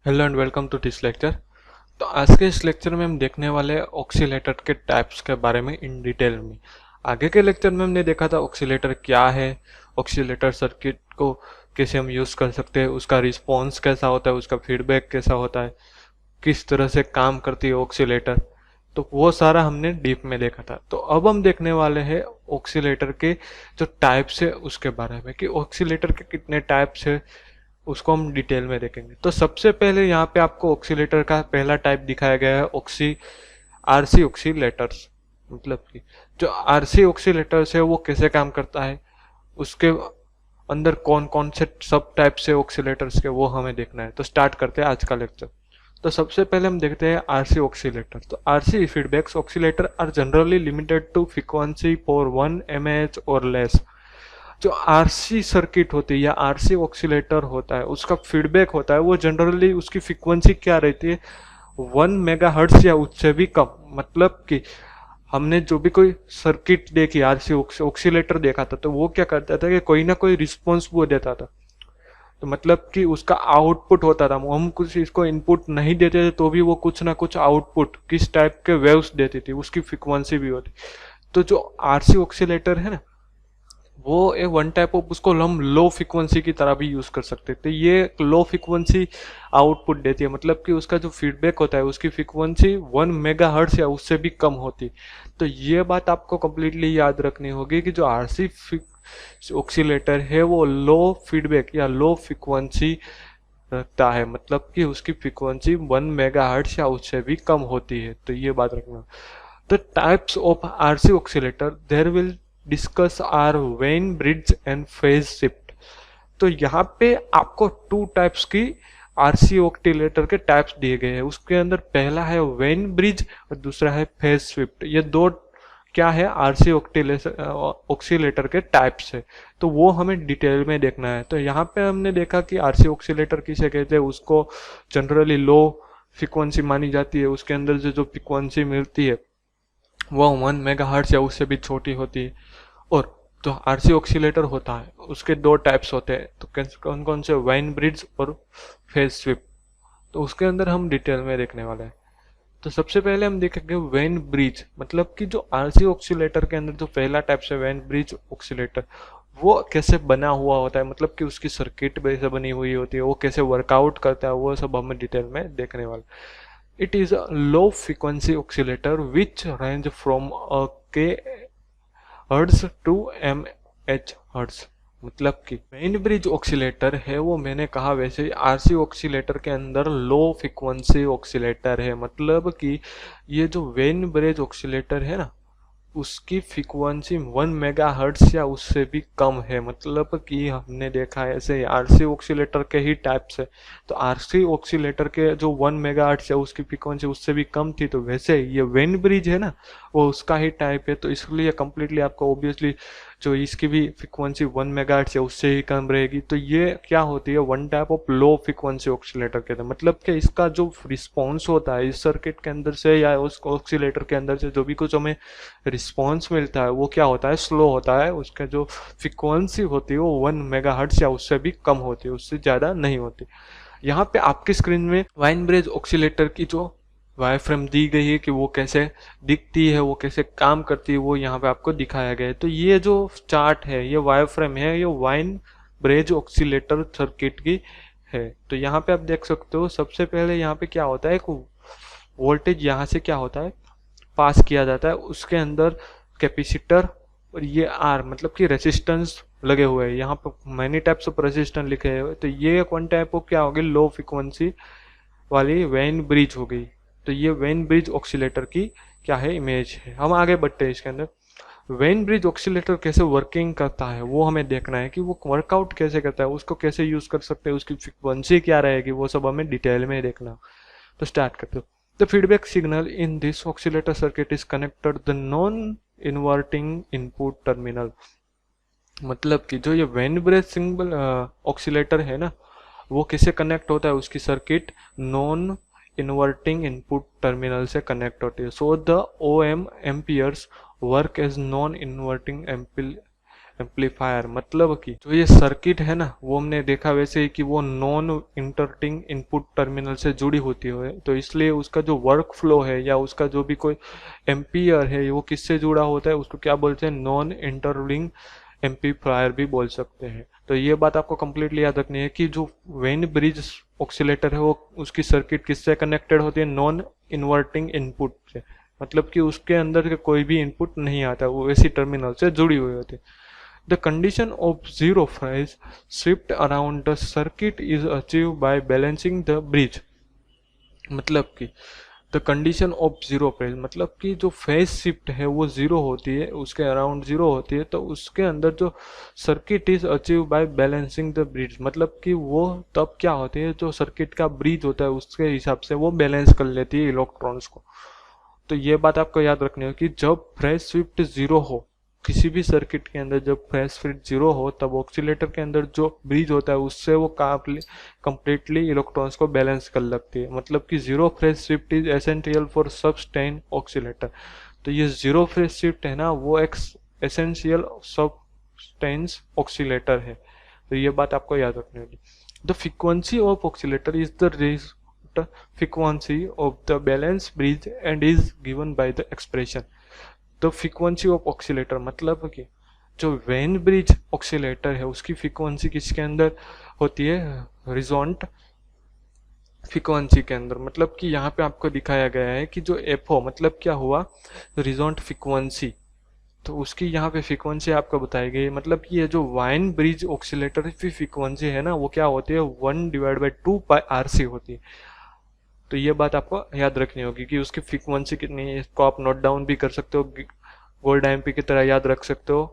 Hello and welcome to this lecture. तो आज के इस लेक्चर में हम देखने वाले हैं ऑक्सीलेटर के टाइप्स के बारे में इन डिटेल में। आगे के लेक्चर में हमने देखा था ऑक्सीलेटर क्या है, ऑक्सीलेटर सर्किट को कैसे हम यूज़ कर सकते हैं, उसका रिस्पॉन्स कैसा होता है, उसका फीडबैक कैसा होता है, किस तरह से काम करती है ऑक्सीलेटर। तो वो सारा हमने डीप में देखा था। तो अब हम देखने वाले हैं ऑक्सीलेटर के जो टाइप्स है उसके बारे में, कि ऑक्सीलेटर के कितने टाइप्स है उसको हम डिटेल में देखेंगे। तो सबसे पहले यहाँ पे आपको ऑक्सीलेटर का पहला टाइप दिखाया गया है आरसी ऑक्सीलेटर्स। मतलब कि जो आरसी ऑक्सीलेटर्स है वो कैसे काम करता है, उसके अंदर कौन कौन से सब टाइप से ऑक्सीलेटर्स के वो हमें देखना है। तो स्टार्ट करते हैं आज का लेक्चर। तो सबसे पहले हम देखते हैं आरसी ऑक्सीलेटर। तो RC feedbacks oscillator are generally limited to frequency for 1 mH और लेस। जो आरसी सर्किट होती है या आरसी ऑक्सीलेटर होता है उसका फीडबैक होता है वो जनरली उसकी फ्रीक्वेंसी क्या रहती है, 1 मेगाहर्ट्ज या उससे भी कम। मतलब कि हमने जो भी कोई सर्किट देखी, आरसी ऑक्सीलेटर देखा था, तो वो क्या करता था कि कोई ना कोई रिस्पॉन्स वो देता था। तो मतलब कि उसका आउटपुट होता था, हम कुछ इसको इनपुट नहीं देते थे तो भी वो कुछ ना कुछ आउटपुट किस टाइप के वेव्स देती थी, उसकी फ्रीक्वेंसी भी होती। तो जो आरसी ऑक्सीलेटर है ना, वो ए वन टाइप ऑफ, उसको हम लो फ्रिक्वेंसी की तरह भी यूज कर सकते थे। ये लो फ्रिक्वेंसी आउटपुट देती है, मतलब कि उसका जो फीडबैक होता है उसकी फ्रिक्वेंसी 1 मेगाहर्ट्ज या उससे भी कम होती। तो ये बात आपको कंप्लीटली याद रखनी होगी कि जो आरसी ऑक्सीलेटर है वो लो फीडबैक या लो फ्रिक्वेंसी रखता है, मतलब कि उसकी फ्रिक्वेंसी 1 मेगाहर्ट्ज या उससे भी कम होती है। तो ये बात रखना। The types of RC oscillator there will discuss are Wien bridge and phase shift. तो यहाँ पे आपको टू टाइप्स की आरसी ऑक्सीलेटर के टाइप्स दिए गए हैं। उसके अंदर पहला है वेन ब्रिज और दूसरा है फेज शिफ्ट। ये दो क्या है, आरसी ऑक्सीलेटर के टाइप्स है। तो वो हमें डिटेल में देखना है। तो यहाँ पे हमने देखा कि आरसी ऑक्सीलेटर किसे कहते हैं, उसको जनरली लो फ्रिक्वेंसी मानी जाती है, उसके अंदर से जो फ्रिक्वेंसी मिलती है वो 1 मेगाहर्ट्ज या उससे भी छोटी होती है। और जो आरसी ऑक्सीलेटर होता है उसके दो टाइप्स होते हैं। तो कौन कौन से, वाइन ब्रिज और फेज स्विप। तो उसके अंदर हम डिटेल में देखने वाले हैं। तो सबसे पहले हम देखेंगे वेन ब्रिज। मतलब कि जो आरसी ऑक्सीलेटर के अंदर जो पहला टाइप है वेन ब्रिज ऑक्सीलेटर, वो कैसे बना हुआ होता है, मतलब कि उसकी सर्किट कैसे बनी हुई होती है, वो कैसे वर्कआउट करता है, वो सब हम डिटेल में देखने वाले। It is a low frequency oscillator which range from a kHz to mH। मतलब कि वेन ब्रिज ऑक्सीलेटर है वो, मैंने कहा वैसे आरसी ऑक्सीलेटर के अंदर लो फ्रिक्वेंसी ऑक्सीलेटर है। मतलब कि ये जो वेन ब्रिज ऑक्सीलेटर है ना, उसकी फ्रीक्वेंसी 1 मेगाहर्ट्ज या उससे भी कम है। मतलब कि हमने देखा है ऐसे आरसी ऑक्सीलेटर के ही टाइप्स है। तो आरसी ऑक्सीलेटर के जो 1 मेगाहर्ट्ज या उसकी फ्रीक्वेंसी उससे भी कम थी, तो वैसे ये वेन ब्रिज है ना, वो उसका ही टाइप है। तो इसलिए कंप्लीटली आपको ऑब्वियसली जो इसकी भी फ्रीक्वेंसी 1 मेगाहर्ट्ज या उससे ही कम रहेगी। तो ये क्या होती है, one type of low frequency oscillator कहते हैं। मतलब कि इसका जो रिस्पॉन्स होता है इस सर्किट के अंदर से या उस ऑक्सीलेटर के अंदर से जो भी कुछ हमें रिस्पॉन्स मिलता है वो क्या होता है, स्लो होता है। उसका जो फ्रिक्वेंसी होती है वो 1 मेगाहर्ट्ज या उससे भी कम होती है, उससे ज़्यादा नहीं होती। यहाँ पे आपकी स्क्रीन में वाइन ब्रिज ऑक्सीलेटर की जो वायरफ्रेम दी गई है कि वो कैसे दिखती है, वो कैसे काम करती है, वो यहाँ पे आपको दिखाया गया है। तो ये जो चार्ट है, ये वायरफ्रेम है, ये वाइन ब्रिज ऑक्सीलेटर सर्किट की है। तो यहाँ पे आप देख सकते हो, सबसे पहले यहाँ पे क्या होता है, एक वोल्टेज यहाँ से क्या होता है, पास किया जाता है। उसके अंदर कैपेसिटर और ये आर, मतलब कि रेजिस्टेंस लगे हुए हैं। यहाँ पर मैनी टाइप्स ऑफ रेजिस्टेंस लिखे हुए। तो ये वन टाइप ऑफ क्या होगी, लो फ्रिक्वेंसी वाली वेन ब्रिज हो गई। तो ये वेन ब्रिज ऑक्सीलेटर की क्या है, इमेज है। हम आगे बढ़ते हैं इसके अंदर। वेन ब्रिज ऑक्सीलेटर कैसे वर्किंग करता है वो हमें देखना है, कि वो वर्कआउट कैसे करता है, उसको कैसे यूज कर सकते हैं, उसकी फ्रिक्वेंसी क्या रहेगी, वो सब हमें डिटेल में देखना। तो स्टार्ट करते हो। The feedback signal in this oscillator circuit is connected to the non-inverting input terminal। मतलब कि जो ये वेन ब्रिज सिंबल ऑक्सीलेटर है ना, वो किससे कनेक्ट होता है, उसकी circuit non inverting input terminal से कनेक्ट होती है। So the O M amperes work as non inverting amplifier मतलब कि जो ये सर्किट है ना, वो हमने देखा वैसे ही कि वो नॉन इंटरटिंग इनपुट टर्मिनल से जुड़ी होती है, तो इसलिए उसका जो वर्क फ्लो है या उसका जो भी कोई एम्पियर है वो किससे जुड़ा होता है, उसको क्या बोलते हैं, नॉन इंटरलिंग एम्पलीफायर भी बोल सकते हैं। तो ये बात आपको कंप्लीटली याद रखनी है कि जो वेन ब्रिज ऑक्सीलेटर है वो उसकी सर्किट किससे कनेक्टेड होती है, नॉन इन्वर्टिंग इनपुट से, मतलब कि उसके अंदर के कोई भी इनपुट नहीं आता, वो ऐसी टर्मिनल से जुड़ी हुई होती है। The condition of zero phase shift around the circuit is achieve by balancing the bridge, मतलब कि the condition of zero phase मतलब कि जो फेज शिफ्ट है वो जीरो होती है, उसके अराउंड जीरो होती है, तो उसके अंदर जो circuit is achieve by balancing the bridge, मतलब कि वो तब क्या होती है, जो सर्किट का ब्रिज होता है उसके हिसाब से वो बैलेंस कर लेती है इलेक्ट्रॉन्स को। तो ये बात आपको याद रखनी हो कि जब फेज शिफ्ट जीरो हो, किसी भी सर्किट के अंदर जब फेज शिफ्ट जीरो हो, तब ऑक्सीलेटर के अंदर जो ब्रिज होता है उससे वो कंप्लीटली इलेक्ट्रॉन्स को बैलेंस कर लगती है, मतलब कि zero phase shift is essential for sustain oscillator. तो ये जीरो फेज शिफ्ट है ना, वो एक एसेंशियल सस्टेन्स ऑक्सीलेटर है, तो ये बात आपको याद रखनी होगी। The frequency of oscillator is the frequency of the balance bridge and is given by the expression the frequency of oscillator, मतलब कि जो वेन ब्रिज ऑक्सीलेटर है उसकी फ्रीक्वेंसी किसके अंदर होती है, रिजोनेंट फ्रीक्वेंसी के अंदर, मतलब कि यहाँ पे आपको दिखाया गया है कि जो एफओ मतलब क्या हुआ, रिजोनेंट फ्रीक्वेंसी, तो उसकी यहाँ पे फ्रीक्वेंसी आपको बताई गई, मतलब कि ये जो वाइन ब्रिज ऑक्सीलेटर की फ्रीक्वेंसी है ना, वो क्या होती है, 1/2πRC होती है। तो ये बात आपको याद रखनी होगी कि उसकी फ्रीक्वेंसी कितनी है, इसको आप नोट डाउन भी कर सकते हो, गोल्ड आईएमपी की तरह याद रख सकते हो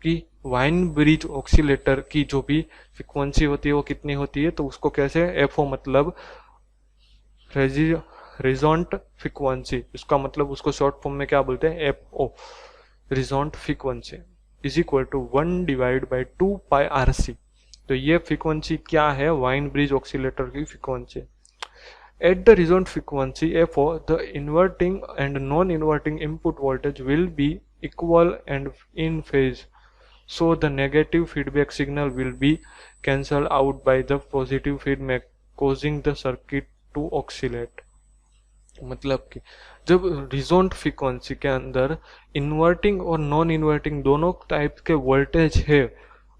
कि वाइन ब्रिज ऑक्सीलेटर की जो भी फ्रीक्वेंसी होती है वो कितनी होती है, तो उसको कैसे, एफओ मतलब रिजोनेंट फ्रीक्वेंसी, इसका मतलब उसको शॉर्ट फॉर्म में क्या बोलते हैं, F O, resonant frequency is equal to 1/2πRC। तो ये फ्रीक्वेंसी क्या है, वाइन ब्रिज ऑक्सीलेटर की frequency. At the resonant frequency FO, the inverting and non-inverting input voltage will be equal and in phase. So the negative feedback signal will be cancelled out by the positive feedback, causing the circuit to oscillate. मतलब कि जब resonant frequency के अंदर inverting और non inverting दोनों type के voltage है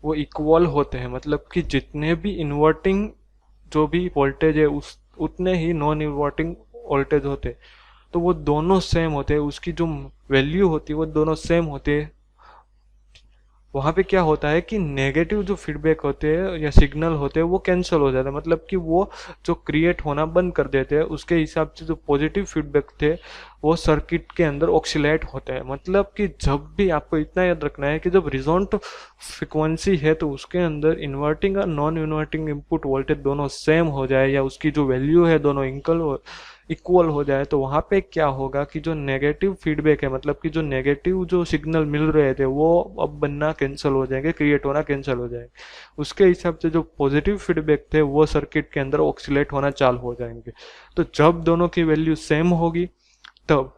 वो इक्वल होते हैं, मतलब कि जितने भी इन्वर्टिंग जो भी वोल्टेज है उस उतने ही नॉन इन्वर्टिंग वोल्टेज होते, तो वो दोनों सेम होते हैं, उसकी जो वैल्यू होती है वो दोनों सेम होते हैं। वहाँ पे क्या होता है कि नेगेटिव जो फीडबैक होते हैं या सिग्नल होते हैं वो कैंसिल हो जाता है, मतलब कि वो जो क्रिएट होना बंद कर देते हैं, उसके हिसाब से जो पॉजिटिव फीडबैक थे वो सर्किट के अंदर ऑक्सीलेट होते हैं। मतलब कि जब भी आपको इतना याद रखना है कि जब रिजोनेंट फ्रिक्वेंसी है तो उसके अंदर इन्वर्टिंग और नॉन इन्वर्टिंग इनपुट वोल्टेज दोनों सेम हो जाए या उसकी जो वैल्यू है दोनों इक्वल हो जाए, तो वहाँ पे क्या होगा कि जो नेगेटिव फीडबैक है, मतलब कि जो नेगेटिव जो सिग्नल मिल रहे थे वो अब बनना कैंसिल हो जाएंगे, क्रिएट होना कैंसिल हो जाएंगे। उसके हिसाब से जो पॉजिटिव फीडबैक थे वो सर्किट के अंदर ऑक्सीलेट होना चालू हो जाएंगे। तो जब दोनों की वैल्यू सेम होगी तब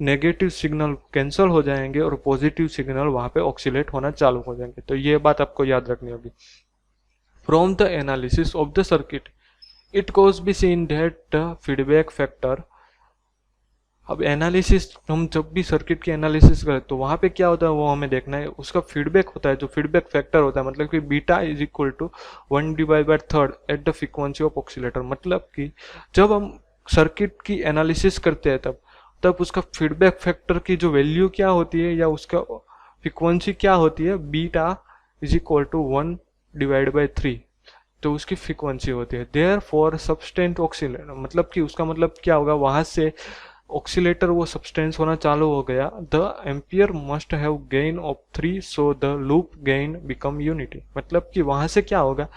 नेगेटिव सिग्नल कैंसिल हो जाएंगे और पॉजिटिव सिग्नल वहाँ पे ऑक्सीलेट होना चालू हो जाएंगे। तो ये बात आपको याद रखनी होगी। From the analysis of the circuit it goes be seen that the feedback factor, अब एनालिसिस हम जब भी सर्किट की एनालिसिस करें तो वहाँ पे क्या होता है वो हमें देखना है, उसका फीडबैक होता है जो फीडबैक फैक्टर होता है, मतलब कि beta is equal to 1/3 at the frequency of oscillator. मतलब कि जब हम सर्किट की एनालिसिस करते हैं तब उसका फीडबैक फैक्टर की जो वैल्यू क्या होती है या उसका फ्रीक्वेंसी क्या होती है, बीटा इज इक्वल टू 1/3, तो उसकी फ्रीक्वेंसी होती है। देयर फॉर सब्सटेंट ऑक्सीलेटर, मतलब कि उसका मतलब क्या होगा, वहां से ऑक्सीलेटर वो सब्सटेंस होना चालू हो गया। The ampere must have gain of 3 so the loop gain become unity, मतलब कि वहां से क्या होगा,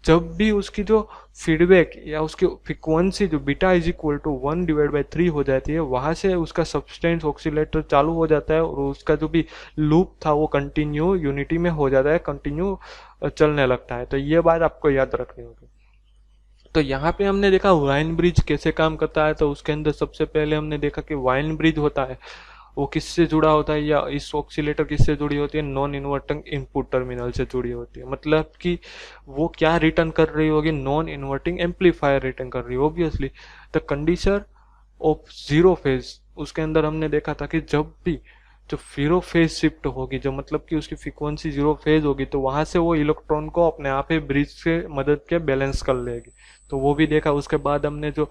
जब भी उसकी जो फीडबैक या उसकी फ्रीक्वेंसी जो बीटा इज इक्वल टू 1/3 हो जाती है, वहां से उसका सब्सटेंस ऑक्सीलेटर चालू हो जाता है और उसका जो भी लूप था वो कंटिन्यू यूनिटी में हो जाता है, कंटिन्यू चलने लगता है। तो ये बात आपको याद रखनी होगी। तो यहाँ पे हमने देखा वाइन ब्रिज कैसे काम करता है, तो उसके अंदर सबसे पहले हमने देखा कि वाइन ब्रिज होता है वो किससे जुड़ा होता है, या इस ऑक्सीलेटर किससे जुड़ी होती है, नॉन इन्वर्टिंग इनपुट टर्मिनल से जुड़ी होती है। मतलब कि वो क्या रिटर्न कर रही होगी, नॉन इन्वर्टिंग एम्पलीफायर रिटर्न कर रही है obviously. The condition of zero phase, उसके अंदर हमने देखा था कि जब भी जो जीरो फेज शिफ्ट होगी, जो मतलब कि उसकी फ्रीक्वेंसी जीरो फेज होगी, तो वहां से वो इलेक्ट्रॉन को अपने आप ही ब्रिज से मदद के बैलेंस कर लेगी। तो वो भी देखा। उसके बाद हमने जो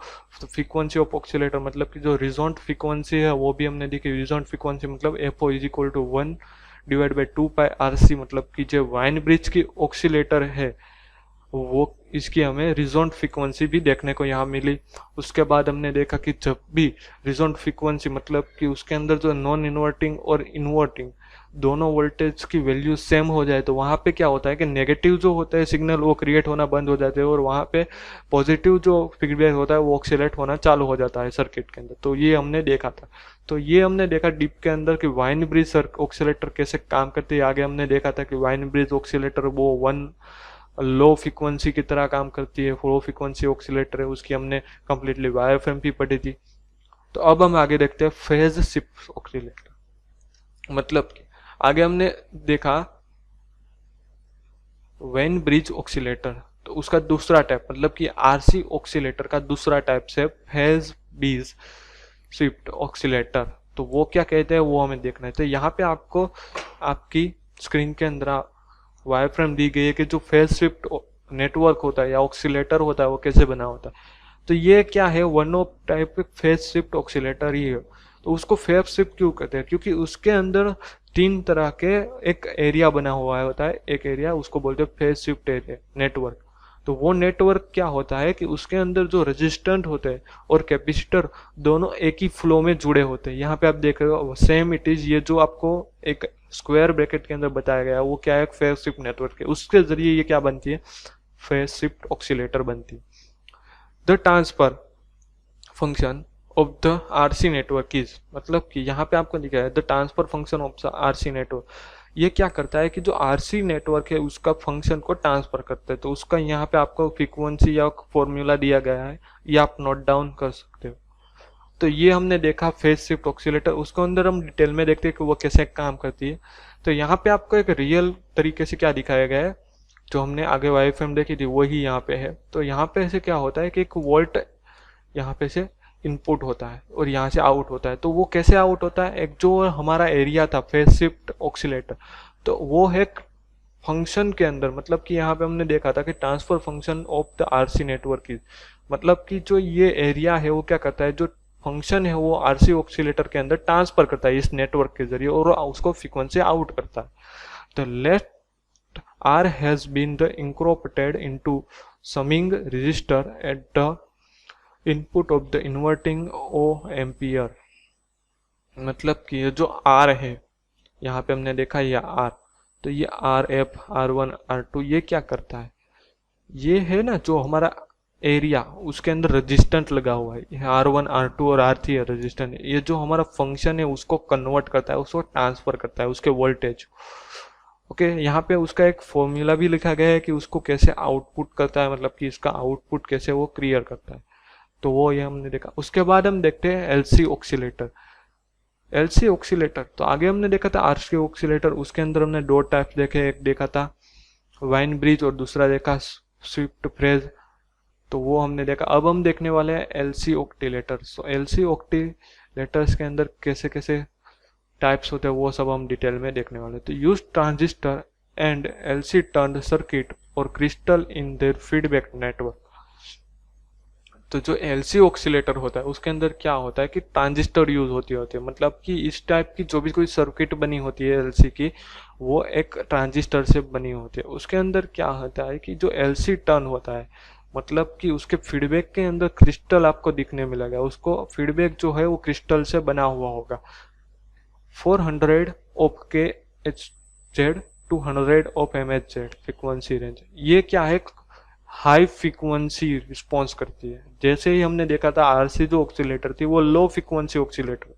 फ्रीक्वेंसी ऑफ ऑक्सीलेटर, मतलब कि जो रिजोनेंट फ्रीक्वेंसी है, वो भी हमने देखी। रिजोनेंट फ्रीक्वेंसी मतलब F O is equal to 1/2πRC, मतलब कि जो वाइन ब्रिज की ऑक्सीलेटर है वो, इसकी हमें रिजोनेंट फ्रीक्वेंसी भी देखने को यहाँ मिली। उसके बाद हमने देखा कि जब भी रिजोनेंट फ्रीक्वेंसी, मतलब कि उसके अंदर जो नॉन इन्वर्टिंग और इन्वर्टिंग दोनों वोल्टेज की वैल्यू सेम हो जाए, तो वहाँ पे क्या होता है कि नेगेटिव जो होता है सिग्नल वो क्रिएट होना बंद हो जाते हैं, और वहाँ पे पॉजिटिव जो फीडबैक होता है वो ऑक्सीलेट होना चालू हो जाता है सर्किट के अंदर। तो ये हमने देखा था। तो ये हमने देखा डीप के अंदर कि वाइन ब्रिज ऑक्सीलेटर कैसे काम करती है। आगे हमने देखा था कि वाइन ब्रिज ऑक्सीलेटर वो वन लो फ्रीक्वेंसी की तरह काम करती है, लो फ्रीक्वेंसी ऑक्सीलेटर है, उसकी हमने कंप्लीटली वाईएफएम भी पढ़ी थी। तो अब हम आगे देखते हैं फेज शिफ्ट ऑक्सीलेटर। मतलब कि आगे हमने देखा वेन ब्रिज ऑक्सीलेटर, तो उसका दूसरा टाइप, मतलब कि आरसी ऑक्सीलेटर का दूसरा टाइप से फेज ब्रिज शिफ्ट ऑक्सीलेटर। तो वो क्या कहते हैं वो हमें देखना है। तो यहाँ पे आपको आपकी स्क्रीन के अंदर वायरफ्रेम दी गई है कि जो फेज शिफ्ट नेटवर्क होता है या ऑक्सीलेटर होता है वो कैसे बना होता है। तो ये क्या है, one of type phase shift oscillator ही है। तो उसको फेज शिफ्ट क्यों कहते हैं, क्योंकि उसके अंदर तीन तरह के एक एरिया बना हुआ है होता है। एक एरिया उसको बोलते हैं फेज शिफ्ट एरिया नेटवर्क। तो वो नेटवर्क क्या होता है कि उसके अंदर जो रेजिस्टेंट होते हैं और कैपेसिटर दोनों एक ही फ्लो में जुड़े होते हैं। यहाँ पे आप देख रहे हो सेम इट इज, ये जो आपको एक स्क्वायर ब्रैकेट के अंदर बताया गया है वो क्या है, फेज शिफ्ट नेटवर्क है। उसके जरिए ये क्या बनती है, फेज शिफ्ट ऑक्सीलेटर बनती है। The transfer function of the RC network is, मतलब कि यहाँ पे आपको दिखा है the transfer function of the RC network. ये क्या करता है कि जो आरसी नेटवर्क है उसका फंक्शन को ट्रांसफर करता है। तो उसका यहाँ पे आपको फ्रीक्वेंसी या फॉर्मूला दिया गया है, ये आप नोट डाउन कर सकते हो। तो ये हमने देखा फेज शिफ्ट ऑक्सीलेटर। उसको अंदर हम डिटेल में देखते हैं कि वो कैसे काम करती है। तो यहाँ पे आपको एक रियल तरीके से क्या दिखाया गया है, जो हमने आगे वाईएफएम देखी थी वही यहाँ पे है। तो यहाँ पे से क्या होता है कि एक वोल्ट यहाँ पे से इनपुट होता है और यहाँ से आउट होता है। तो वो कैसे आउट होता है, एक जो हमारा एरिया था फेज शिफ्ट ऑक्सीलेटर, तो वो है फंक्शन के अंदर, मतलब कि यहाँ पे हमने देखा था कि transfer function of the RC network की, मतलब कि जो ये एरिया है वो क्या करता है, जो फंक्शन है वो आरसी ऑक्सीलेटर के अंदर ट्रांसफर करता है इस नेटवर्क के जरिए और उसको फ्रीक्वेंसी आउट करता है। The left R has been the incorporated into something resistor at the input of the inverting op amp. मतलब कि ये जो आर है यहाँ पे हमने देखा ये आर, तो ये आर एफ R1 R2 ये क्या करता है, ये है ना जो हमारा एरिया उसके अंदर रेजिस्टेंट लगा हुआ है, R1 R2 और R3 है रेजिस्टेंट। ये जो हमारा फंक्शन है उसको कन्वर्ट करता है, उसको ट्रांसफर करता है उसके वोल्टेज। ओके, यहाँ पे उसका एक फॉर्मूला भी लिखा गया है कि उसको कैसे आउटपुट करता है, मतलब कि इसका आउटपुट कैसे वो क्लियर करता है। तो वो ये हमने देखा। उसके बाद हम देखते हैं एलसी ऑक्सीलेटर। एलसी ऑक्सीलेटर, तो आगे हमने देखा था आरसी ऑक्सीलेटर, उसके अंदर हमने दो टाइप देखे, एक देखा था वाइन ब्रिज और दूसरा देखा स्विफ्ट फ्रेज। तो वो हमने देखा। अब हम देखने वाले हैं एलसी ऑक्सीलेटर्स। तो एलसी ऑक्सीलेटर्स के अंदर कैसे कैसे टाइप्स होते हैं वो सब हम डिटेल में देखने वाले। तो use transistor and LC tuned circuit और crystal in their feedback network. तो जो एलसी ऑक्सीलेटर होता है उसके अंदर क्या होता है कि ट्रांजिस्टर यूज होती है, मतलब कि इस टाइप की जो भी कोई सर्किट बनी होती है एलसी की वो एक ट्रांजिस्टर से बनी होती है। उसके अंदर क्या होता है कि जो एलसी टर्न होता है, मतलब कि उसके फीडबैक के अंदर क्रिस्टल आपको दिखने मिलेगा। उसको फीडबैक जो है वो क्रिस्टल से बना हुआ होगा। 400 of K H Z 200 of M H Z frequency range, ये क्या है, हाई फ्रीक्वेंसी रिस्पॉन्स करती है। जैसे ही हमने देखा था आरसी जो ऑक्सीलेटर थी वो लो फ्रीक्वेंसी ऑक्सीलेटर,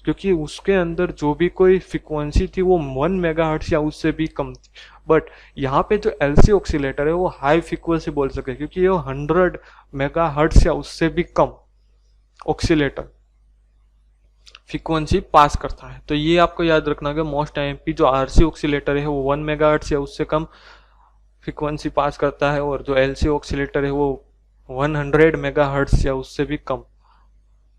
क्योंकि उसके अंदर जो भी कोई फ्रीक्वेंसी थी वो 1 मेगाहर्ट्ज या उससे भी कम थी। बट यहाँ पे जो एलसी ऑक्सीलेटर है वो हाई फ्रीक्वेंसी बोल सके, क्योंकि ये 100 मेगाहर्ट्ज या उससे भी कम ऑक्सीलेटर। फ्रीक्वेंसी पास करता है। तो ये आपको याद रखना कि मोस्ट आईएमपी जो आरसी ऑक्सीलेटर है वो 1 मेगाहर्ट्ज या उससे कम फ्रीक्वेंसी पास करता है, और जो एलसी ऑक्सीलेटर है वो 100 मेगाहर्ट्ज या उससे भी कम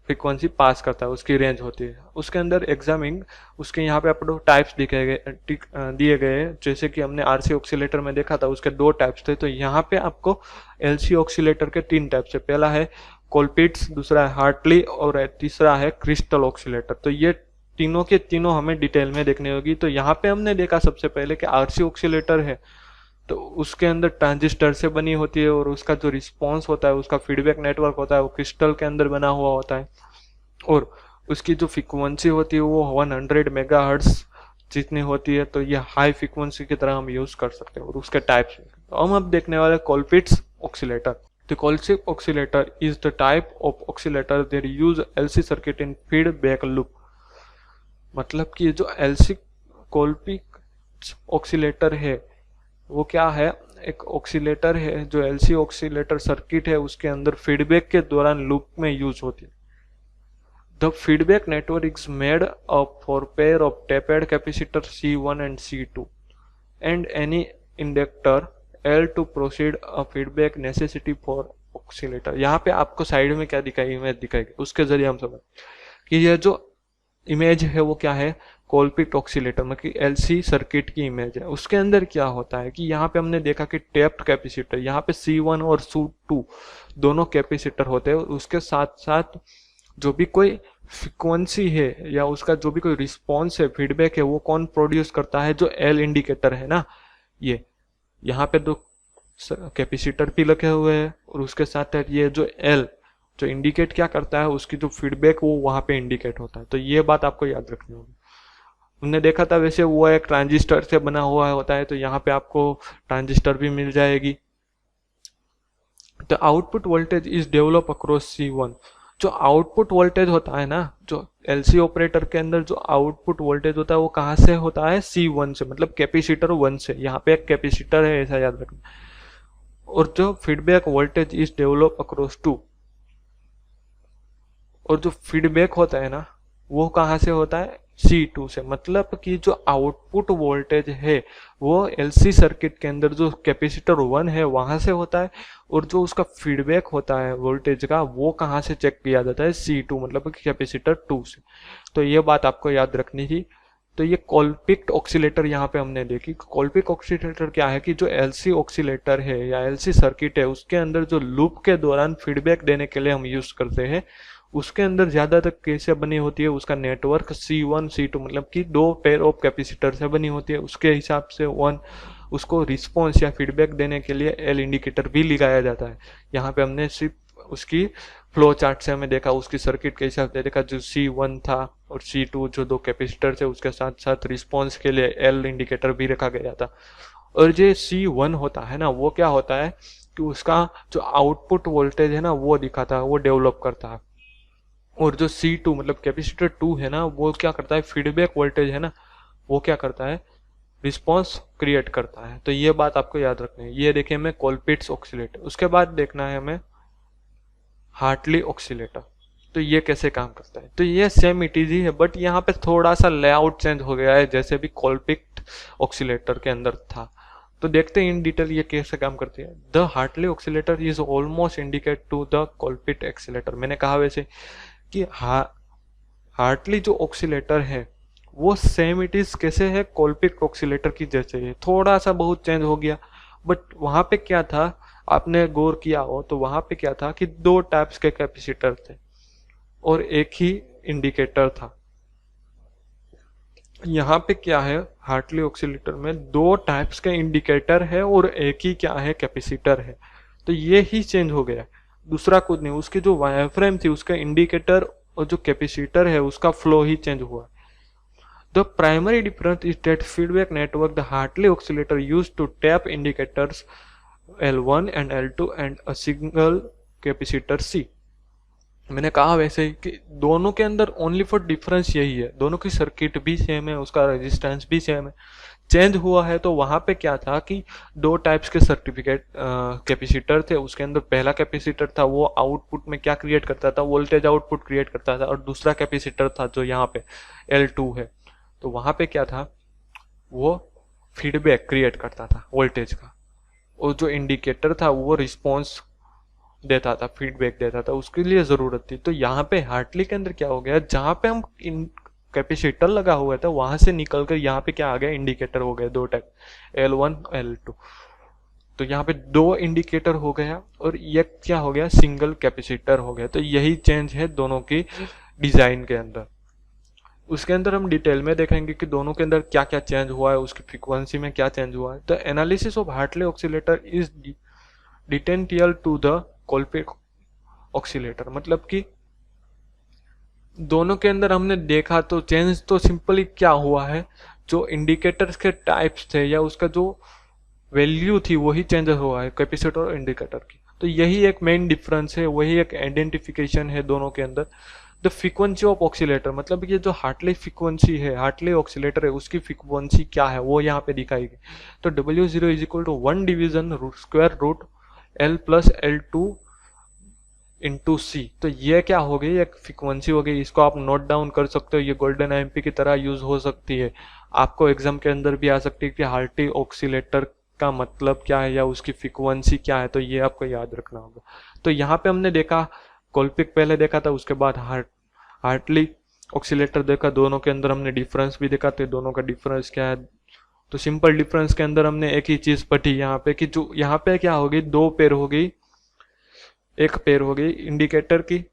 फ्रीक्वेंसी पास करता है, उसकी रेंज होती है। उसके अंदर एग्जामिंग उसके यहाँ पे आपको टाइप्स दिए गए, जैसे कि हमने आरसी ऑक्सीलेटर में देखा था उसके 2 टाइप्स थे, तो यहाँ पे आपको एलसी ऑक्सीलेटर के 3 टाइप्स है। पहला है कोलपिट्स, दूसरा है हार्टली और तीसरा है क्रिस्टल ऑक्सीलेटर। तो ये तीनों के तीनों हमें डिटेल में देखनी होगी। तो यहाँ पे हमने देखा सबसे पहले कि आरसी ऑक्सीलेटर है तो उसके अंदर ट्रांजिस्टर से बनी होती है, और उसका जो रिस्पॉन्स होता है, उसका फीडबैक नेटवर्क होता है वो क्रिस्टल के अंदर बना हुआ होता है, और उसकी जो फ्रीक्वेंसी होती है वो 100 मेगाहर्ट्ज जितनी होती है। तो ये हाई फ्रीक्वेंसी की तरह हम यूज कर सकते हैं। और उसके टाइप्स तो हम अब देखने वाले Colpitts oscillator. The Colchip oscillator is the type of oscillator that use LC circuit in feedback loop। मतलब कि जो LC कोलपिट्स ऑक्सीलेटर है वो क्या है, एक ऑक्सीलेटर है जो एलसी ऑक्सीलेटर सर्किट है उसके अंदर फीडबैक के दौरान लूप में यूज होती है। The feedback network is made up for pair of tapped capacitor C1 and C2 and any inductor L to proceed a feedback necessity for oscillator। यहाँ पे आपको साइड में क्या दिखाई, इमेज दिखाएगी, उसके जरिए हम समझ कि ये जो इमेज है वो क्या है, कोलपिट ऑक्सीलेटर मतलब एलसी सर्किट की इमेज है। उसके अंदर क्या होता है कि यहाँ पे हमने देखा कि टैप्ड कैपेसिटर, यहाँ पे C1 और C2 दोनों कैपेसिटर होते हैं। उसके साथ साथ जो भी कोई फ्रिक्वेंसी है या उसका जो भी कोई रिस्पॉन्स है, फीडबैक है, वो कौन प्रोड्यूस करता है, जो एल इंडिकेटर है ना, ये यहाँ पे दो कैपेसिटर भी लगे हुए हैं, और उसके साथ ये जो एल जो इंडिकेट क्या करता है, उसकी जो फीडबैक वो वहां पे इंडिकेट होता है। तो ये बात आपको याद रखनी होगी। हमने देखा था वैसे वो एक ट्रांजिस्टर से बना हुआ होता है, तो यहाँ पे आपको ट्रांजिस्टर भी मिल जाएगी। The output voltage is develop across C1। जो आउटपुट वोल्टेज होता है ना, जो एलसी ऑपरेटर के अंदर जो आउटपुट वोल्टेज होता है वो कहाँ से होता है, C1 से, मतलब कैपेसिटर 1 से। यहाँ पे एक कैपेसिटर है ऐसा याद रखना। और जो feedback voltage is develop across 2, और जो फीडबैक होता है ना वो कहाँ से होता है, C2 से। मतलब कि जो आउटपुट वोल्टेज है वो एलसी सर्किट के अंदर जो कैपेसिटर 1 है वहां से होता है, और जो उसका फीडबैक होता है वोल्टेज का वो कहाँ से चेक किया जाता है, C2 मतलब कि कैपेसिटर 2 से। तो ये बात आपको याद रखनी थी। तो ये कोलपिट ऑक्सीलेटर यहाँ पे हमने देखी। कोलपिट ऑक्सीलेटर क्या है कि जो एलसी ऑक्सीलेटर है या एलसी सर्किट है उसके अंदर जो लूप के दौरान फीडबैक देने के लिए हम यूज करते हैं, उसके अंदर ज्यादातर कैसे बनी होती है, उसका नेटवर्क C1 C2 मतलब कि 2 पेयर ऑफ कैपेसिटर से बनी होती है। उसके हिसाब से उसको रिस्पॉन्स या फीडबैक देने के लिए एल इंडिकेटर भी लगाया जाता है। यहाँ पे हमने सिर्फ उसकी फ्लो चार्ट से हमें देखा, उसकी सर्किट के हिसाब से देखा, जो C1 था और C2 जो 2 कैपेसिटर थे उसके साथ साथ रिस्पॉन्स के लिए एल इंडिकेटर भी रखा गया था। और जो C1 होता है ना वो क्या होता है कि उसका जो आउटपुट वोल्टेज है ना वो दिखाता है, वो डेवलप करता है। और जो C2 मतलब कैपेसिटर 2 है ना वो क्या करता है, फीडबैक वोल्टेज है ना वो क्या करता है, रिस्पॉन्स क्रिएट करता है। तो ये बात आपको याद रखनी है। ये देखें हमें कोलपिट्स ऑक्सीलेटर। उसके बाद देखना है हमें हार्टली ऑक्सीलेटर। तो ये कैसे काम करता है, तो ये सेम इट इजी है, बट यहाँ पे थोड़ा सा लेआउट चेंज हो गया है जैसे भी कोलपिट ऑक्सीलेटर के अंदर था। तो देखते हैं इन डिटेल ये कैसे काम करती है। The Hartley oscillator is almost identical to the Colpitts oscillator. मैंने कहा वैसे कि हार्टली जो ऑक्सीलेटर है वो सेम इट इज कैसे है, कोलपिट ऑक्सीलेटर की जैसे है। थोड़ा सा बहुत चेंज हो गया, बट वहां पे क्या था, आपने गौर किया हो तो वहां पे क्या था कि 2 टाइप्स के कैपेसिटर थे और एक ही इंडिकेटर था। यहाँ पे क्या है, हार्टली ऑक्सीलेटर में 2 टाइप्स के इंडिकेटर है और एक ही क्या है, कैपेसिटर है। तो ये ही चेंज हो गया, दूसरा कुछ नहीं। उसकी जो वायरफ्रेम थी उसका इंडिकेटर और जो कैपेसिटर है उसका फ्लो ही चेंज हुआ। The primary difference is that feedback network the Hartley oscillator used to tap indicators L1 and L2 and a single capacitor C। मैंने कहा वैसे कि दोनों के अंदर ओनली फॉर डिफरेंस यही है, दोनों की सर्किट भी सेम है, उसका रेजिस्टेंस भी सेम है। चेंज हुआ है, तो वहां पे क्या था कि दो टाइप्स के सर्टिफिकेट कैपेसिटर थे। उसके अंदर पहला कैपेसिटर था वो आउटपुट में क्या क्रिएट करता था, वोल्टेज आउटपुट क्रिएट करता था, और दूसरा कैपेसिटर था जो यहाँ पे L2 है, तो वहां पे क्या था, वो फीडबैक क्रिएट करता था वोल्टेज का। और जो इंडिकेटर था वो रिस्पॉन्स देता था, फीडबैक देता था, उसके लिए जरूरत थी। तो यहाँ पे हार्टली के अंदर क्या हो गया, जहाँ पे हम कैपेसिटर लगा हुआ था वहां से निकल कर यहाँ पे क्या आ गया, इंडिकेटर हो गए दो टाइप, L1 L2। तो यहाँ पे दो इंडिकेटर हो गया और ये क्या हो गया, सिंगल कैपेसिटर हो गया। तो यही चेंज है दोनों की डिजाइन के अंदर। उसके अंदर हम डिटेल में देखेंगे कि दोनों के अंदर क्या क्या चेंज हुआ है, उसकी फ्रीक्वेंसी में क्या चेंज हुआ है। The analysis of Hartley oscillator is identical to the Colpitts oscillator, मतलब कि दोनों के अंदर हमने देखा तो चेंज तो सिंपली क्या हुआ है, जो इंडिकेटर्स के टाइप्स थे या उसका जो वैल्यू थी वही चेंज हुआ है कैपेसिटर और इंडिकेटर की। तो यही एक मेन डिफरेंस है, वही एक आइडेंटिफिकेशन है दोनों के अंदर। द फ्रीक्वेंसी ऑफ ऑक्सीलेटर, मतलब ये जो हार्टली फ्रीक्वेंसी है, हार्टली ऑक्सीलेटर है, उसकी फ्रीक्वेंसी क्या है वो यहाँ पे दिखाई गई। तो W0 is equal to 1 division square root L plus L2 into C. तो ये क्या हो गई, एक फ्रीक्वेंसी हो गई। इसको आप नोट डाउन कर सकते हो, ये गोल्डन आईएमपी की तरह यूज हो सकती है। आपको एग्जाम के अंदर भी आ सकती है कि हार्टली ऑक्सीलेटर का मतलब क्या है या उसकी फ्रीक्वेंसी क्या है, तो ये आपको याद रखना होगा। तो यहाँ पे हमने देखा कोलपिट पहले देखा था, उसके बाद हार्टली ऑक्सीलेटर देखा, दोनों के अंदर हमने डिफरेंस भी देखा, तो दोनों का डिफरेंस क्या है। तो सिंपल डिफरेंस के अंदर हमने एक ही चीज पढ़ी यहाँ पे कि जो यहाँ पे क्या हो गई, दो पेयर हो गई, एक पेयर हो गई इंडिकेटर की,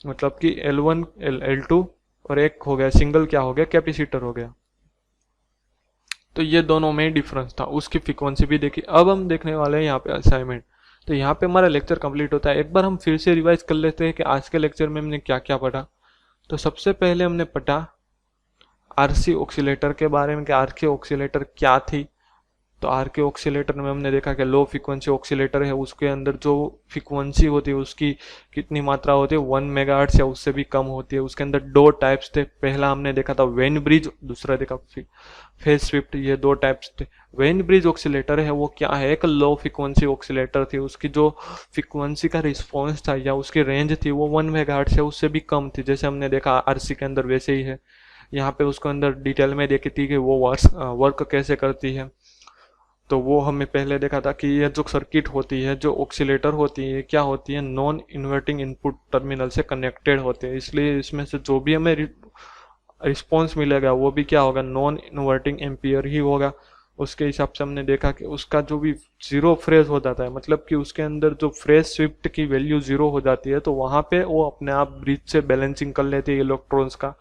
मतलब कि L1 L2, और एक हो गया सिंगल क्या हो गया, कैपेसिटर हो गया। तो ये दोनों में डिफरेंस था, उसकी फ्रीक्वेंसी भी देखी। अब हम देखने वाले हैं यहाँ पे असाइनमेंट। तो यहाँ पे हमारा लेक्चर कंप्लीट होता है। एक बार हम फिर से रिवाइज कर लेते हैं कि आज के लेक्चर में हमने क्या क्या पढ़ा। तो सबसे पहले हमने पढ़ा आरसी ऑक्सीलेटर के बारे में कि आरसी ऑक्सीलेटर क्या थी। तो आर के ऑक्सीलेटर में हमने देखा कि लो फ्रीक्वेंसी ऑक्सीलेटर है, उसके अंदर जो फ्रीक्वेंसी होती है उसकी कितनी मात्रा होती है, 1 मेगाहर्ट्ज या उससे भी कम होती है। उसके अंदर दो टाइप्स थे, पहला हमने देखा था वेन ब्रिज, दूसरा देखा फेज स्विफ्ट, ये दो टाइप्स थे। वेन ब्रिज ऑक्सीलेटर है वो क्या है, एक लो फ्रीक्वेंसी ऑक्सीलेटर थी, उसकी जो फ्रीक्वेंसी का रिस्पॉन्स था या उसकी रेंज थी वो 1 मेगाहर्ट्ज या उससे भी कम थी, जैसे हमने देखा आरसी के अंदर वैसे ही है। यहाँ पे उसके अंदर डिटेल में देखी थी कि वो वर्क कैसे करती है। तो वो हमें पहले देखा था कि यह जो सर्किट होती है, जो ऑक्सीलेटर होती है, क्या होती है, नॉन इन्वर्टिंग इनपुट टर्मिनल से कनेक्टेड होते हैं, इसलिए इसमें से जो भी हमें रिस्पॉन्स मिलेगा वो भी क्या होगा, नॉन इन्वर्टिंग एम्पियर ही होगा। उसके हिसाब से हमने देखा कि उसका जो भी जीरो फ्रेज हो जाता है, मतलब कि उसके अंदर जो फ्रेज स्विफ्ट की वैल्यू जीरो हो जाती है, तो वहां पे वो अपने आप ब्रिज से बैलेंसिंग कर लेती है इलेक्ट्रॉन्स का।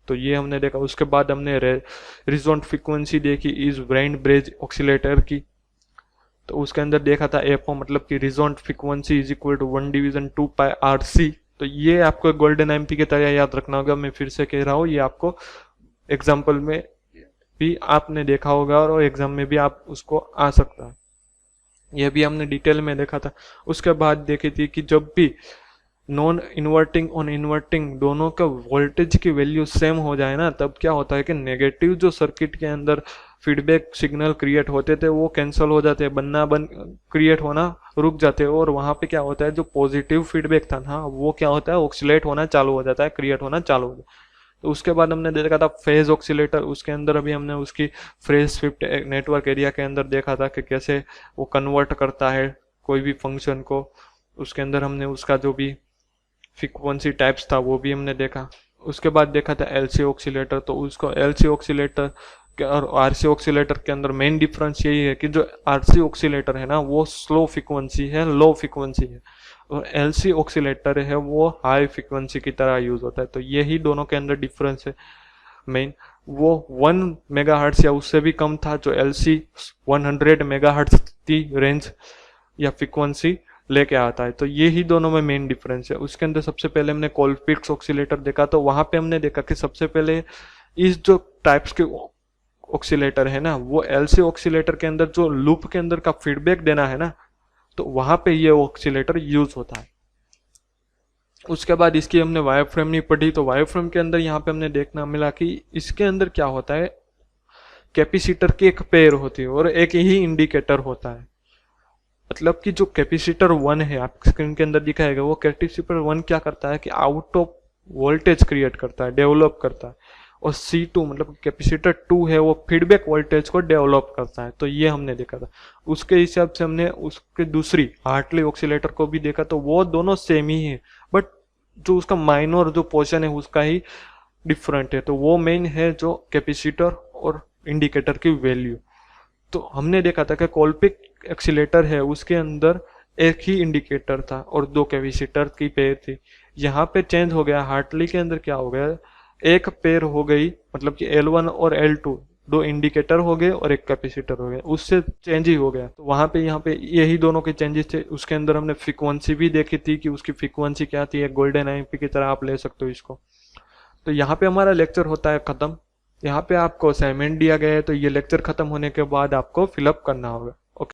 तो ये हमने देखा। उसके बाद हमने रिजोनेंट फ्रीक्वेंसी देखी इज ब्रांड ब्रिज ऑक्सीलेटर की। तो उसके अंदर देखा था एफओ, मतलब कि resonant frequency is equal to 1 division 2 pi RC. तो ये आपको गोल्डन एमपी की तरह याद रखना होगा, मैं फिर से कह रहा हूँ, ये आपको एग्जाम्पल में भी आपने देखा होगा और एग्जाम में भी आप उसको आ सकता है। यह भी हमने डिटेल में देखा था। उसके बाद देखी थी कि जब भी नॉन इन्वर्टिंग और इन्वर्टिंग दोनों का वोल्टेज की वैल्यू सेम हो जाए ना, तब क्या होता है कि नेगेटिव जो सर्किट के अंदर फीडबैक सिग्नल क्रिएट होते थे वो कैंसिल हो जाते हैं, क्रिएट होना रुक जाते हैं, और वहां पे क्या होता है, जो पॉजिटिव फीडबैक था ना वो क्या होता है, ऑक्सीलेट होना चालू हो जाता है, क्रिएट होना चालू हो जाता है। तो उसके बाद हमने देखा था फेज ऑक्सीलेटर। उसके अंदर अभी हमने उसकी फेज स्विफ्ट नेटवर्क एरिया के अंदर देखा था कि कैसे वो कन्वर्ट करता है कोई भी फंक्शन को। उसके अंदर हमने उसका जो भी फ्रीक्वेंसी टाइप्स था वो भी हमने देखा। उसके बाद देखा था एलसी ऑक्सीलेटर। तो उसको एलसी ऑक्सीलेटर और आरसी ऑक्सीलेटर के अंदर मेन डिफरेंस यही है कि जो आरसी ऑक्सीलेटर है ना वो स्लो फ्रीक्वेंसी है, लो फ्रीक्वेंसी है, और एलसी ऑक्सीलेटर है वो हाई फ्रीक्वेंसी की तरह यूज होता है। तो यही दोनों के अंदर डिफरेंस है मेन। वो 1 मेगाहर्ट्ज या उससे भी कम था, जो एलसी 100 मेगाहर्ट्ज की रेंज या फ्रीक्वेंसी लेके आता है। तो ये ही दोनों में मेन डिफरेंस है। उसके अंदर सबसे पहले हमने कोलपिट्स ऑक्सीलेटर देखा। तो वहां पे हमने देखा कि सबसे पहले इस जो टाइप्स के ऑक्सीलेटर है ना, वो एलसी ऑक्सीलेटर के अंदर जो लूप के अंदर का फीडबैक देना है ना, तो वहां पे ये ऑक्सीलेटर यूज होता है। उसके बाद इसकी हमने वायर फ्रेम नहीं पढ़ी। तो वायर फ्रेम के अंदर यहाँ पे हमने देखना मिला कि इसके अंदर क्या होता है, कैपेसिटर की एक पेयर होती है और एक ही इंडिकेटर होता है। मतलब कि जो कैपेसिटर 1 है, आप स्क्रीन के अंदर दिखाएगा, वो कैपेसिटर 1 क्या करता है कि आउट ऑफ वोल्टेज क्रिएट करता है, डेवलप करता है। और C2 मतलब कैपेसिटर 2 है, वो फीडबैक वोल्टेज को डेवलप करता है। तो ये हमने देखा था। उसके हिसाब से हमने उसके दूसरी हार्टली ऑक्सीलेटर को भी देखा, तो वो दोनों सेम ही है, बट जो उसका माइनर जो पोर्शन है उसका ही डिफरेंट है। तो वो मेन है जो कैपेसिटर और इंडिकेटर की वैल्यू। तो हमने देखा था कि कोलपिक एक्सीलेटर है, उसके अंदर एक ही इंडिकेटर था और दो कैपेसिटर की पेयर थी। यहाँ पे चेंज हो गया, हार्टली के अंदर क्या हो गया, एक पेयर हो गई, मतलब कि L1 और L2 दो इंडिकेटर हो गए और एक कैपेसिटर हो गया, उससे चेंज ही हो गया। तो वहां पे यहाँ पे यही दोनों के चेंजेस थे। उसके अंदर हमने फ्रीक्वेंसी भी देखी थी कि उसकी फ्रीक्वेंसी क्या थी, एक गोल्डन आईपी की तरह आप ले सकते हो इसको। तो यहाँ पे हमारा लेक्चर होता है खत्म। यहाँ पे आपको असाइनमेंट दिया गया है, तो ये लेक्चर खत्म होने के बाद आपको फिलअप करना होगा।